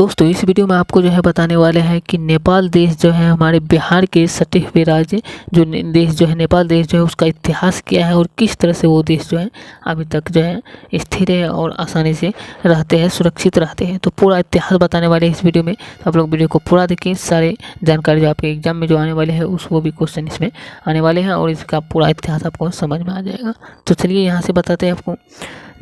दोस्तों इस वीडियो में आपको जो है बताने वाले हैं कि नेपाल देश जो है हमारे बिहार के सटे हुए राज्य देश जो है नेपाल देश जो है उसका इतिहास क्या है और किस तरह से वो देश जो है अभी तक जो है स्थिर है और आसानी से रहते हैं, सुरक्षित रहते हैं। तो पूरा इतिहास बताने वाले हैं इस वीडियो में। तो आप लोग वीडियो को पूरा देखिए, सारे जानकारी जो आपके एग्जाम में जो आने वाले हैं उस वो भी क्वेश्चन इसमें आने वाले हैं और इसका पूरा इतिहास आपको समझ में आ जाएगा। तो चलिए यहाँ से बताते हैं आपको।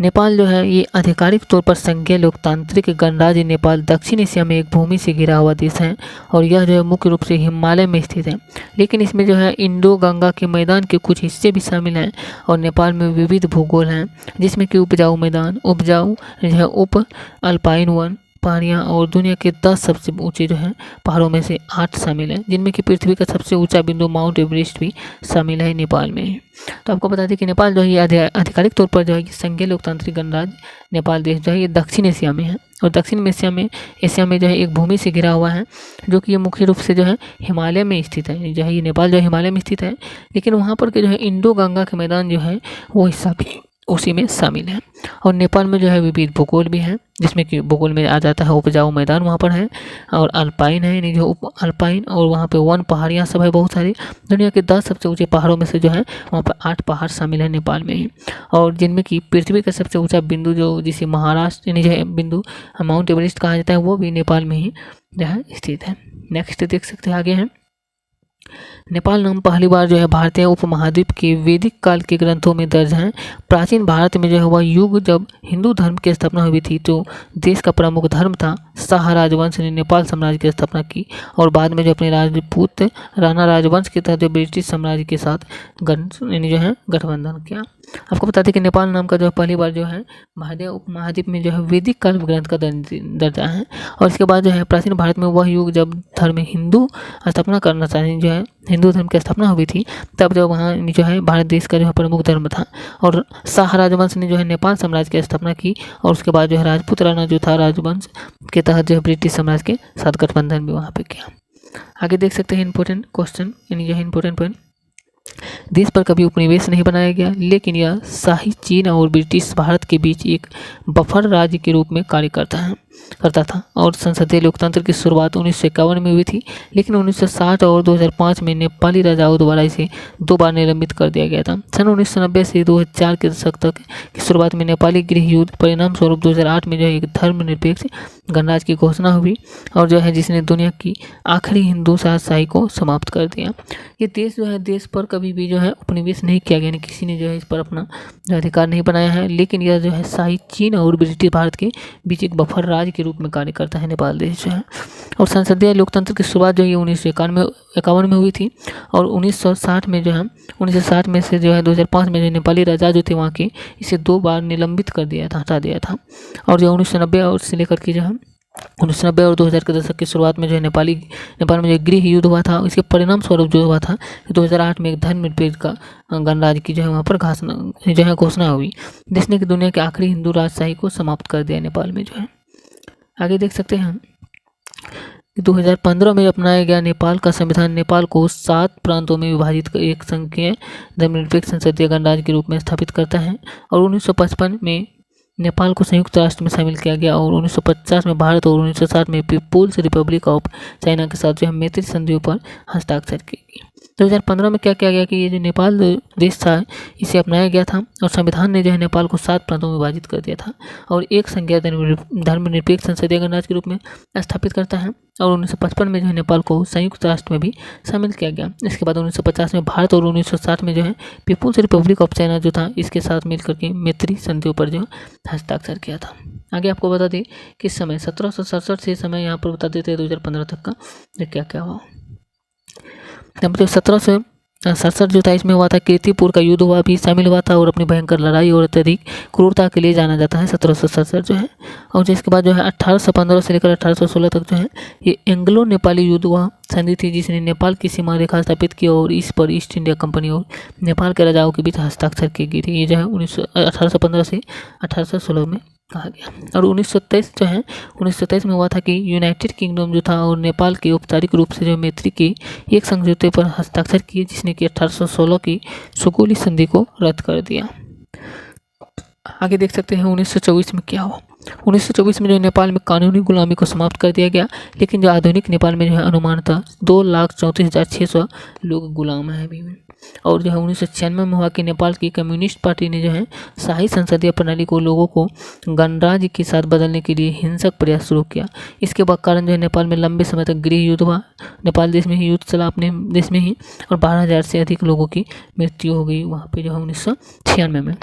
नेपाल जो है ये आधिकारिक तौर पर संघीय लोकतांत्रिक गणराज्य नेपाल दक्षिण एशिया में एक भूमि से घिरा हुआ देश है और यह जो है मुख्य रूप से हिमालय में स्थित है। लेकिन इसमें जो है इंडो गंगा के मैदान के कुछ हिस्से भी शामिल हैं और नेपाल में विविध भूगोल हैं, जिसमें कि उपजाऊ मैदान, उपजाऊ जो है उप अल्पाइन वन, पहाड़ियाँ और दुनिया के 10 सबसे ऊंचे जो है पहाड़ों में से 8 शामिल हैं, जिनमें कि पृथ्वी का सबसे ऊंचा बिंदु माउंट एवरेस्ट भी शामिल है नेपाल में। तो आपको बता दें कि नेपाल जो है ये आधिकारिक तौर पर जो है संघीय लोकतांत्रिक गणराज्य नेपाल देश जो है ये दक्षिण एशिया में है और दक्षिण एशिया में जो है एक भूमि से घिरा हुआ है, जो कि ये मुख्य रूप से जो है हिमालय में स्थित है। जो है ये नेपाल जो है हिमालय में स्थित है, लेकिन वहाँ पर के जो है इंडो गंगा के मैदान जो है वो हिस्सा भी उसी में शामिल है। और नेपाल में जो है विविध भूगोल भी है, जिसमें कि भूगोल में आ जाता है उपजाऊ मैदान वहाँ पर है और अल्पाइन है, यानी जो उप अल्पाइन, और वहाँ पे वन पहाड़ियाँ सब है बहुत सारी। दुनिया के 10 सबसे ऊंचे पहाड़ों में से जो है वहाँ पर 8 पहाड़ शामिल है नेपाल में ही, और जिनमें कि पृथ्वी का सबसे ऊंचा बिंदु जो जिसे महाराष्ट्र यानी जो है बिंदु माउंट एवरेस्ट कहा जाता है वो भी नेपाल में ही जो है स्थित है। नेक्स्ट देख सकते हैं आगे है। नेपाल नाम पहली बार जो है भारतीय उपमहाद्वीप के वैदिक काल के ग्रंथों में दर्ज है। प्राचीन भारत में जो है वह युग जब हिंदू धर्म की स्थापना हुई थी तो देश का प्रमुख धर्म था शाह राजवंश ने नेपाल साम्राज्य की स्थापना की और बाद में जो अपने राजपूत राणा राजवंश के तहत जो ब्रिटिश साम्राज्य के साथ जो है गठबंधन किया। आपको बता दें कि नेपाल नाम का जो पहली बार जो है भारतीय उपमहाद्वीप में जो है वैदिक काल ग्रंथ का दर्जा है और इसके बाद जो है प्राचीन भारत में वह युग जब धर्म हिंदू स्थापना करना चाहिए जो है हिंदू धर्म की स्थापना हुई थी, तब जो वहाँ जो है भारत देश का जो है प्रमुख धर्म था और शाह राजवंश ने जो है नेपाल साम्राज्य की स्थापना की और उसके बाद जो है राजपूत राणा जो था राजवंश के तहत जो है ब्रिटिश साम्राज्य के साथ गठबंधन भी वहाँ पे किया। आगे देख सकते हैं इंपॉर्टेंट क्वेश्चन, यानी जो है इंपॉर्टेंट पॉइंट। देश पर कभी उपनिवेश नहीं बनाया गया, लेकिन यह शाही चीन और ब्रिटिश भारत के बीच एक बफर राज्य के रूप में कार्य करता था और संसदीय लोकतंत्र की शुरुआत 1951 में हुई थी, लेकिन 1960 और 2005 में नेपाली राजाओं द्वारा इसे 2 बार निलंबित कर दिया गया था। सन 1990 से 2004 के दशक तक की शुरुआत में नेपाली गृह युद्ध परिणाम स्वरूप 2008 में जो है एक धर्मनिरपेक्ष गणराज्य की घोषणा हुई और जो है जिसने दुनिया की आखिरी हिंदू शाही को समाप्त कर दिया। ये देश जो है देश पर कभी भी जो है उपनिवेश नहीं किया गया, किसी ने जो है इस पर अपना अधिकार नहीं बनाया है, लेकिन यह जो है शाही चीन और ब्रिटिश भारत के बीच एक बफर राज्य के रूप में कार्य करता है नेपाल देश जो है। और संसदीय लोकतंत्र की शुरुआत जो है 1951 में हुई थी और 1960 में जो है 1960 में से जो है 2005 में जो नेपाली राजा जो थे वहाँ के इसे 2 बार निलंबित कर दिया था, हटा दिया था। और जो 1990 और से लेकर के जो है 1990 और 2000 के दशक की शुरुआत में जो है नेपाल में जो गृह युद्ध हुआ था, इसके परिणाम स्वरूप जो हुआ था 2008 में एक धर्मनिरपेक्ष का गणराज्य की जो है वहाँ पर घोषणा हुई, जिसने कि दुनिया के आखिरी हिंदू राजशाही को समाप्त कर दिया नेपाल में जो है। आगे देख सकते हैं 2015 में अपनाया गया नेपाल का संविधान नेपाल को 7 प्रांतों में विभाजित एक संघीय धर्मनिरपेक्ष संसदीय गणराज्य के रूप में स्थापित करता है और 1955 में नेपाल को संयुक्त राष्ट्र में शामिल किया गया और 1950 में भारत और 1960 में पीपुल्स रिपब्लिक ऑफ चाइना के साथ जो है मैत्री संधियों पर हस्ताक्षर किए गए। 2015 में क्या किया गया कि ये जो नेपाल देश था इसे अपनाया गया था और संविधान ने जो है नेपाल को 7 प्रांतों में विभाजित कर दिया था और एक संघीय धर्मनिरपेक्ष संसदीय गणराज्य के रूप में स्थापित करता है और 1955 में जो है नेपाल को संयुक्त राष्ट्र में भी शामिल किया गया। इसके बाद 1950 में भारत और 1960 में जो है पीपुल्स रिपब्लिक ऑफ चाइना जो था इसके साथ मिल करके मैत्री संधियों पर जो हस्ताक्षर किया था। आगे आपको बता दें कि समय 1767 से समय यहाँ पर बता देते हैं 2015 तक का क्या क्या हुआ। मतलब 1767 जो था इसमें हुआ था कीर्तिपुर का युद्ध हुआ भी शामिल हुआ था और अपनी भयंकर लड़ाई और अत्यधिक क्रूरता के लिए जाना जाता है 1767 जो है। और जिसके बाद जो है 1815 से लेकर 1816 तक जो है ये एंग्लो नेपाली युद्ध हुआ संधि थी, जिसने नेपाल की सीमा रेखा स्थापित की और इस पर ईस्ट इंडिया कंपनी और नेपाल के राजाओं के बीच हस्ताक्षर की गई थी। ये जो है 1815 से 1816 में कहा गया। और 1923 में हुआ था कि यूनाइटेड किंगडम जो था और नेपाल के औपचारिक रूप से जो मैत्री के एक समझौते पर हस्ताक्षर किए, जिसने कि 1816 की सुगोली संधि को रद्द कर दिया। आगे देख सकते हैं 1924 में क्या हुआ। 1924 में जो नेपाल में कानूनी गुलामी को समाप्त कर दिया गया, लेकिन जो आधुनिक नेपाल में जो है अनुमानतः 2,34,600 लोग गुलाम हैं अभी भी। और जो है 1996 में हुआ कि नेपाल की कम्युनिस्ट पार्टी ने जो है शाही संसदीय प्रणाली को लोगों को गणराज्य के साथ बदलने के लिए हिंसक प्रयास शुरू किया। इसके बाद कारण जो है नेपाल में लंबे समय तक गृह युद्ध हुआ। नेपाल देश में ही युद्ध चला, अपने देश में ही, और 12,000 से अधिक लोगों की मृत्यु हो गई वहाँ पे जो है 1996 में।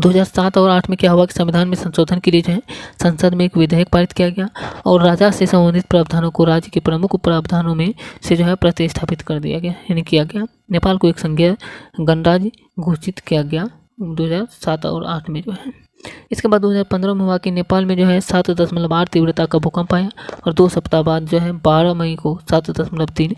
2007 और 8 में क्या हुआ कि संविधान में संशोधन के लिए जो है संसद में एक विधेयक पारित किया गया और राजा से संबंधित प्रावधानों को राज्य के प्रमुख प्रावधानों में से जो है प्रतिस्थापित कर दिया गया, यानी किया गया। नेपाल को एक संघीय गणराज्य घोषित किया गया 2007 और 8 में जो है। इसके बाद 2015 में हुआ कि नेपाल में जो है 7.8 तीव्रता का भूकंप आया और 2 सप्ताह बाद जो है 12 मई को 7.3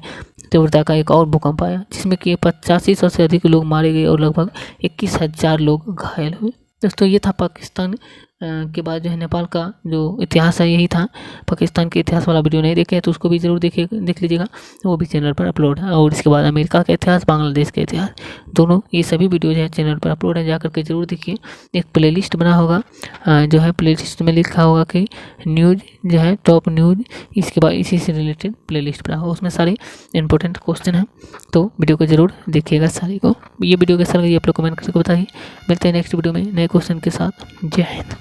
तीव्रता का एक और भूकंप आया, जिसमें कि 8500 से अधिक लोग मारे गए और लगभग 21,000 लोग घायल हुए। दोस्तों ये था पाकिस्तान के बाद जो है नेपाल का जो इतिहास है, यही था। पाकिस्तान के इतिहास वाला वीडियो नहीं देखे तो उसको भी ज़रूर देख लीजिएगा, वो भी चैनल पर अपलोड है। और इसके बाद अमेरिका का इतिहास, बांग्लादेश का इतिहास, दोनों ये सभी वीडियो जो है चैनल पर अपलोड है, जाकर के जरूर देखिए। एक प्लेलिस्ट बना होगा, जो है प्लेलिस्ट में लिखा होगा कि न्यूज़ जो है टॉप न्यूज़, इसके बाद इसी से रिलेटेड प्लेलिस्ट बना होगा, उसमें सारे इंपॉर्टेंट क्वेश्चन हैं, तो वीडियो को जरूर देखिएगा सारी को। ये वीडियो कैसा लगा ये आप लोग कमेंट करके बताइए। मिलते हैं नेक्स्ट वीडियो में नए क्वेश्चन के साथ। जय हिंद।